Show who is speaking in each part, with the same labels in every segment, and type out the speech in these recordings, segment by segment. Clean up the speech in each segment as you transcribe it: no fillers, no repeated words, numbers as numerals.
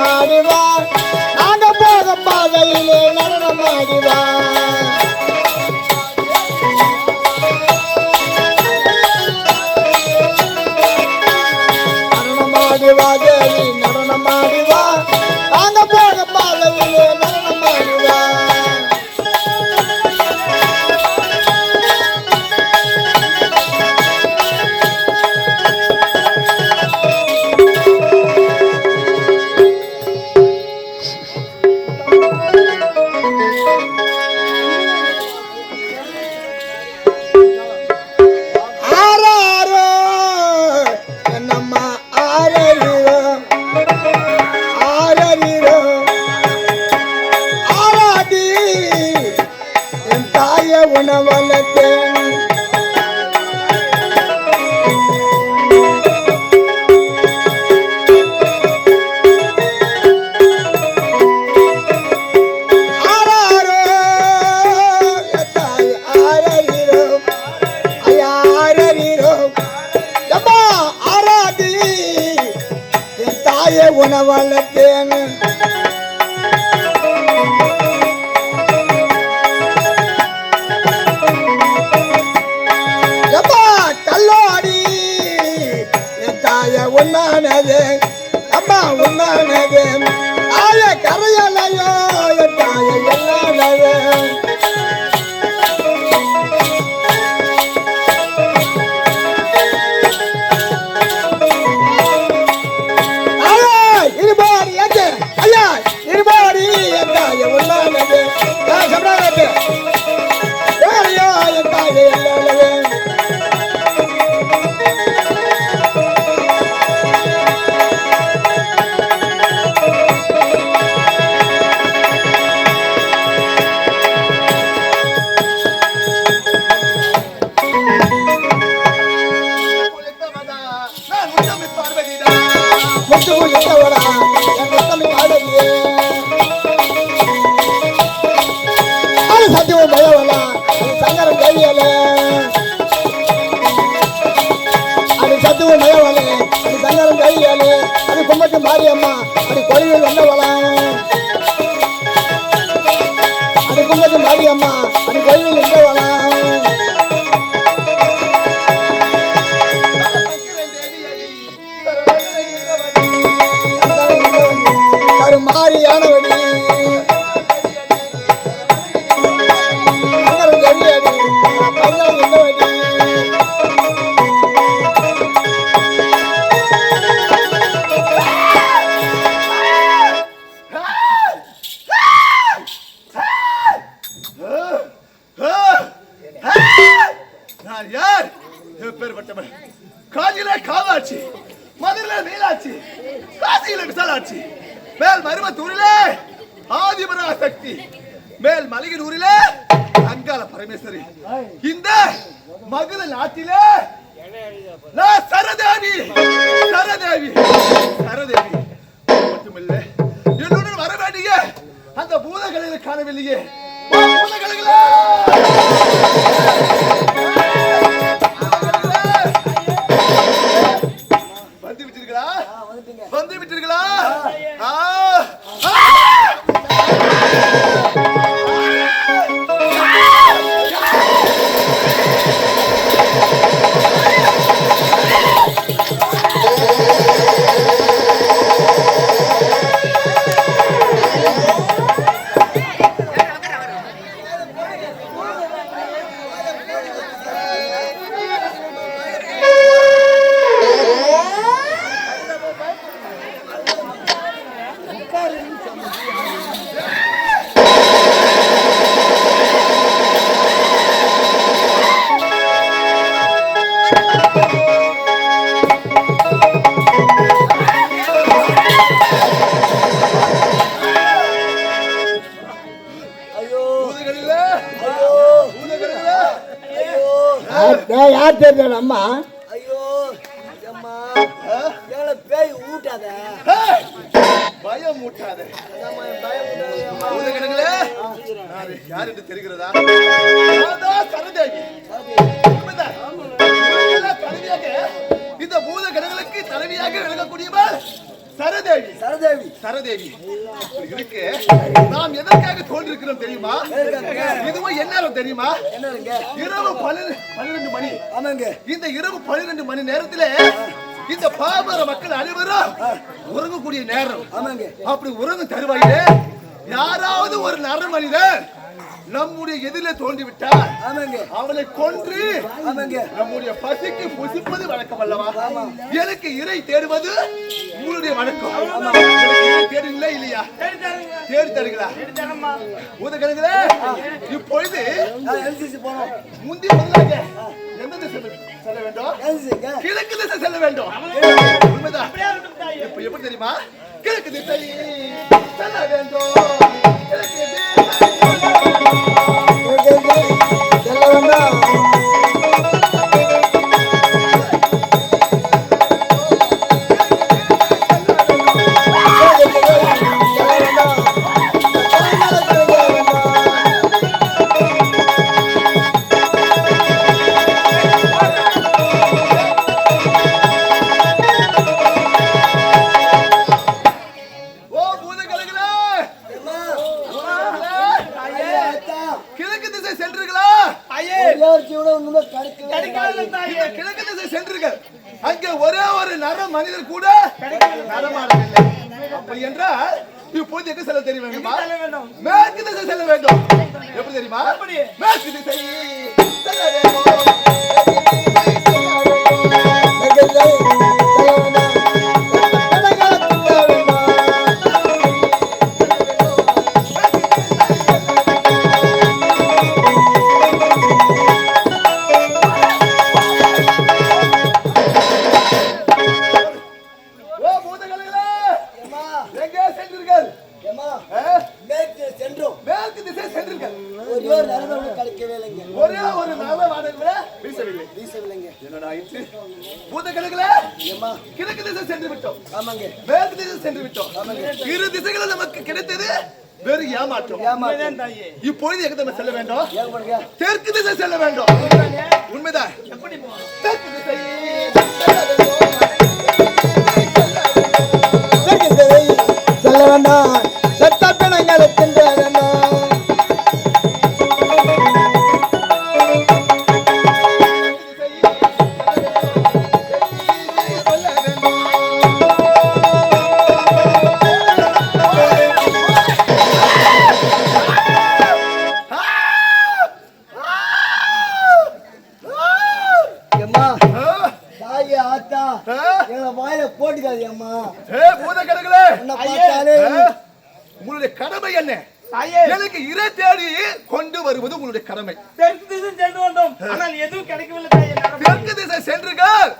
Speaker 1: நடனமாடிவா நாங்க போக பாதையிலே நடனமாடிவா நடனமாடிவா தேவி நடனமாடிவா நாங்க போக பாதையிலே நடனமாடிவா உணவளத்தேன் கல்லோடி என் தாய உண்ணானது அம்மா உண்ணானது தாய கரையலையோ என் தாய எல்லானது மாரியம்மா அது கோயில் வந்தவளாம் அது கும்பத்து மாரியம்மா அது கோயில் வந்தவளாம் மாரியானவடி
Speaker 2: காஞ்சியிலே காவாட்சி, மதுரையிலே மீனாட்சி, காசியிலே விசாலாட்சி, மேல் மருவத்தூரிலே ஆதிபராசக்தி, மேல் மலிகனூரிலே அங்காள பரமேஸ்வரி, இந்த மகுத நாட்டிலே சரதேவி சரதேவி சரதேவி மட்டுமில்லை என்னுடன் வர வேண்டிய அந்த பூதகளையில் காணவில்லையே பூதகளைகளே வந்து விட்டீர்களா?
Speaker 1: யார் தெரிஞ்ச அம்மா?
Speaker 3: ஐயோ அம்மா எங்களை பேய் ஊட்டாத,
Speaker 2: பயம் ஊட்டாத, யார் என்று தெரிகிறதா? சரதேவி இந்த பூத கணங்களுக்கு தலைவியாக விளங்கக்கூடியவர் சரதேவி. சரதேவி சரதேவி தெரியுமா?
Speaker 3: இருக்காங்க.
Speaker 2: இதுவும் என்ன நேரம் தெரியுமா?
Speaker 3: என்னங்க?
Speaker 2: இரவு 12 மணி.
Speaker 3: ஆமாங்க.
Speaker 2: இந்த இரவு 12 மணி நேரத்துல இந்த பாமர மக்கள் அனைவரும் உறங்கக்கூடிய நேரம்.
Speaker 3: ஆமாங்க.
Speaker 2: அப்படி உறங்கும் தருவாயிலே யாராவது ஒரு நர மனிதன் நம்முடைய எதிரிலே தோண்டி விட்டார்,
Speaker 3: ஆமாங்க.
Speaker 2: அவனை கொன்று
Speaker 3: ஆமாங்க.
Speaker 2: நம்முடைய பசிக்கு புசிப்பது வழக்கம் அல்லவா? எனக்கு இறை தேடுவது உங்களுடைய வழக்கம். எனக்கு இறை தேடுங்களா இல்லையா? தேடி தருங்களா? ஊதகங்களே, இப்பொழுது
Speaker 3: எல்சிசி போனோம்.
Speaker 2: முந்தி முதலாக எந்த திசை செல்ல வேண்டும்?
Speaker 3: எல்சிங்க.
Speaker 2: கிழக்கு திசை செல்ல வேண்டும். உண்மைதான். இப்ப எப்படி தெரியுமா? கிழக்கு திசை செல்ல வேண்டும். கிழக்கு திசை
Speaker 1: செல்ல வேண்டாம்.
Speaker 2: ஓ பூதகலங்களே, கிழக்கு திசை சென்றீர்களா? இந்த கிழக்கு திசை சென்றீர்கள். அங்கே ஒரே ஒரு நர மனிதர் கூட நடமாடவில்லை. அப்படி என்றால் இப்போது எங்க செல்ல தெரிய வேண்டுமா? மேற்கு திசை செல்ல வேண்டும். எப்படி தெரியுமா? மேற்கு திசை செல்ல வேண்டும். ஓ பூதகலங்களே, எங்கே சென்றீர்கள்?
Speaker 3: மேற்கு சென்றோம்.
Speaker 2: மேற்கு திசை சென்றீர்கள்.
Speaker 3: ஒரே ஒரு நரம்பு கிடைக்கவே இல்லைங்க.
Speaker 2: ஒரே ஒரு நர வாடகை வீசவில்லை.
Speaker 3: வீசவில்லைங்க.
Speaker 2: என்னடா ஆயிற்று? பூதகலங்களே,
Speaker 3: ஏமா?
Speaker 2: கிழக்கு திசை சென்று விட்டோம்,
Speaker 3: ஆமாங்க.
Speaker 2: மேற்கு திசை சென்று விட்டோம். இரு திசைகளும் நமக்கு கிடைத்தது வெறு ஏமாற்றம். இப்பொழுது எங்க நம்ம செல்ல வேண்டும்?
Speaker 3: ஏன் பண்ணுங்க?
Speaker 2: தெற்கு திசை செல்ல வேண்டும். உண்மைதான். தெற்கு திசை செல்ல வேண்டும்.
Speaker 1: செல்ல வேண்டாம். செத்த பிணங்களை தின்ற வேண்டாம்.
Speaker 3: ஏம்மா, தாயே ஆத்தா எங்களை வாயில போட்டுக்காது அம்மா.
Speaker 2: பூதகலங்களே,
Speaker 3: என்ன பார்த்தாலே
Speaker 2: உங்களுடைய கடமை என்ன? எனக்கு இறை தேடி கொண்டு வருவது உங்களுடைய கடமை.
Speaker 4: தெற்கு திசை சென்று வந்தோம், ஆனால் எதுவும் கிடைக்கவில்லை தாயே.
Speaker 2: தெற்கு திசை சென்றுகள்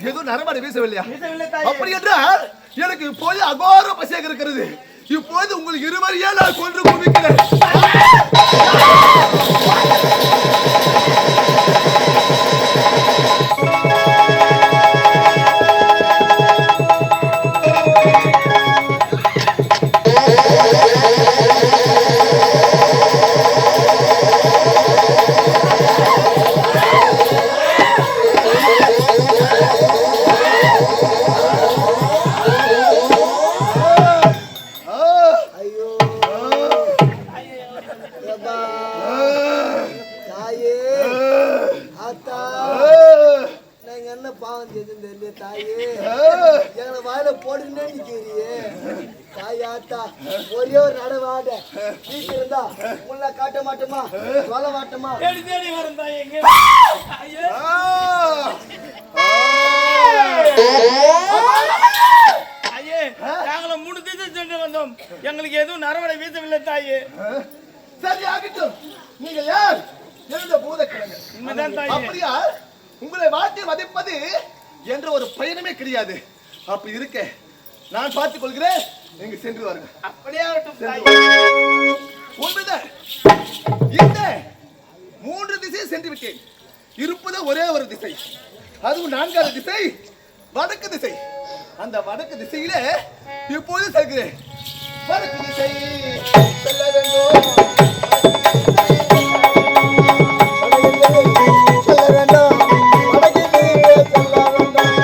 Speaker 2: எதுவும் நரமாடு வீசவில்லையா?
Speaker 4: வீசவில்லை தாயே.
Speaker 2: அப்படி என்றால் எனக்கு இப்போது அகோர பசியாக இருக்கிறது. இப்போது உங்கள் இருவரையே நான் கொன்று குவிக்கிறேன்.
Speaker 3: ஐயோ ஏப்பா, தாயே ஆத்தா நாங்க என்ன பாவம் செய்துன்னு தெரியல தாயே. எங்களை வாயில போடுன்னே நிக்கிறியே தாய் ஆத்தா. ஒரே ஒரு நடவாட வீட்டு இருந்தா உள்ள காட்ட மாட்டோமா? சொல்ல மாட்டோமா?
Speaker 4: தேடி தேடி வரும் தாயே. எங்கே? ஐயே. ஐயே, நாங்களும் 3 திசை சென்று வந்தோம், எங்களுக்கு எதுவும் நரவடை வீசவில்லை தாயே.
Speaker 2: சரி ஆகட்டும். நீங்க யார்? எந்த பூதக்கிழங்கு?
Speaker 4: உண்மைதான் தாயே.
Speaker 2: அப்படியா? உங்களை வாழ்க்கை மதிப்பது என்ற ஒரு பயணமே கிடையாது. அப்படி இருக்க நான் பார்த்துக் கொள்கிறேன். நீங்க சென்று வாருங்க.
Speaker 4: அப்படியே ஆகட்டும் தாயே.
Speaker 2: உண்மைதான். இந்த 3 திசை சென்று விட்டேன். இருப்பது ஒரே ஒரு திசை, அதுவும் 4வது திசை வடக்கு திசை. அந்த வடக்கு திசையிலே இப்போது செல்கிறேன். வடக்கு திசை செல்ல வேண்டும்.
Speaker 1: செல்ல வேண்டாம். வடக்கு திசை செல்ல வேண்டாம்.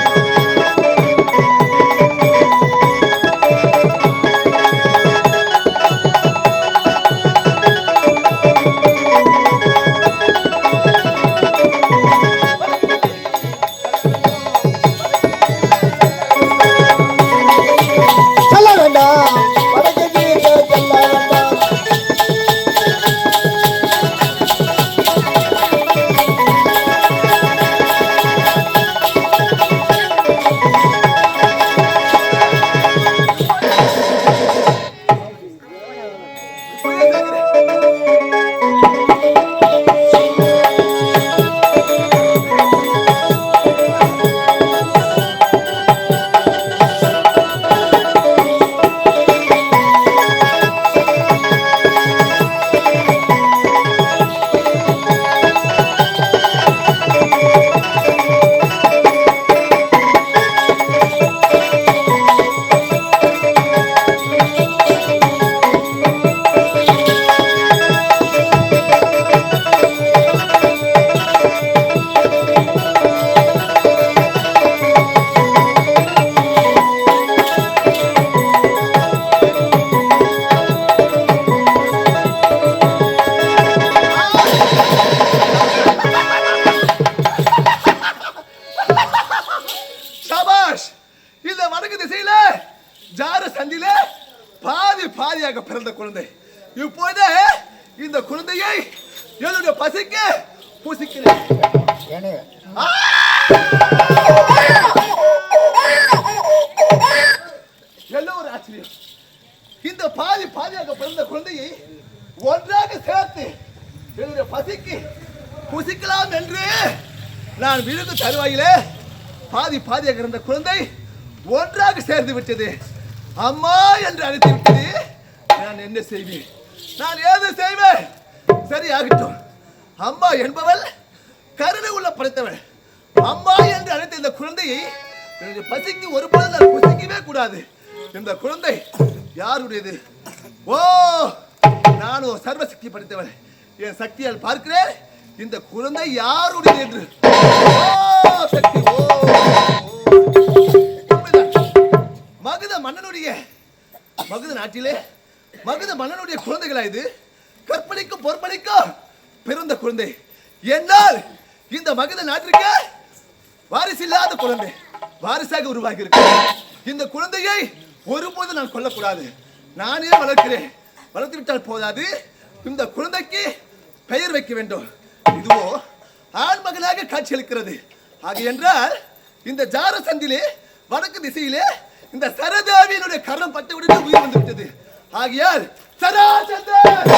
Speaker 2: சபாஷ்! இந்த வடக்கு திசையில ஜார சந்தில பாதி பாதியாக பிறந்த குழந்தை இப்போது இந்த குழந்தையை என்னுடைய பசிக்கு பூசிக்கிறேன். என்ன ஒரு ஆச்சரியம்! இந்த பாதி பாதியாக பிறந்த குழந்தையை ஒன்றாக சேர்த்து என்னுடைய பசிக்கு புசிக்கலாம் என்று நான் விழுந்து தருவாயிலே பாதி பாதியாக இருந்த குழந்தை ஒன்றாக சேர்ந்து விட்டது. அம்மா என்று அழைத்து விட்டது. நான் என்ன செய்வேன்? நான் ஏது செய்வேன்? சரி ஆகட்டும். அம்மா என்பவள் கருணை உள்ள படைத்தவள். அம்மா என்று அழைத்த இந்த குழந்தையை என்னுடைய பசிக்கு ஒருபோதும் நான் புசிக்கவே கூடாது. இந்த குழந்தை யாருடையது? ஓ, நானும் சர்வசக்தி படைத்தவள். என் சக்தியால் பார்க்கிறேன் இந்த குழந்தை யாருடையது என்று. ஓ சக்தி, ஓ மகத மன்னனுடைய மகத நாட்டிலே மகத மன்னனுடைய குழந்தைகளா இது? கற்பனைக்கும் பொற்பனைக்கும் பிறந்த குழந்தை. என்னால் இந்த மகத நாட்டிற்கு வாரிசு இல்லாத குழந்தை வாரிசாக உருவாகி இருக்கு. இந்த குழந்தையை ஒருபோது நான் கொல்லக்கூடாது. நானே வளர்க்கிறேன். வளர்த்து விட்டால் போதாது, இந்த குழந்தைக்கு பெயர் வைக்க வேண்டும். இதுவோ ஆண் மகனாக காட்சியளிக்கிறது. ஆக என்றால் இந்த ஜார சந்திலே வடக்கு திசையிலே இந்த சரதேவியினுடைய கரம் பட்டவுடனே உயிர் வந்து விட்டது. ஆகையால் சராசந்தர்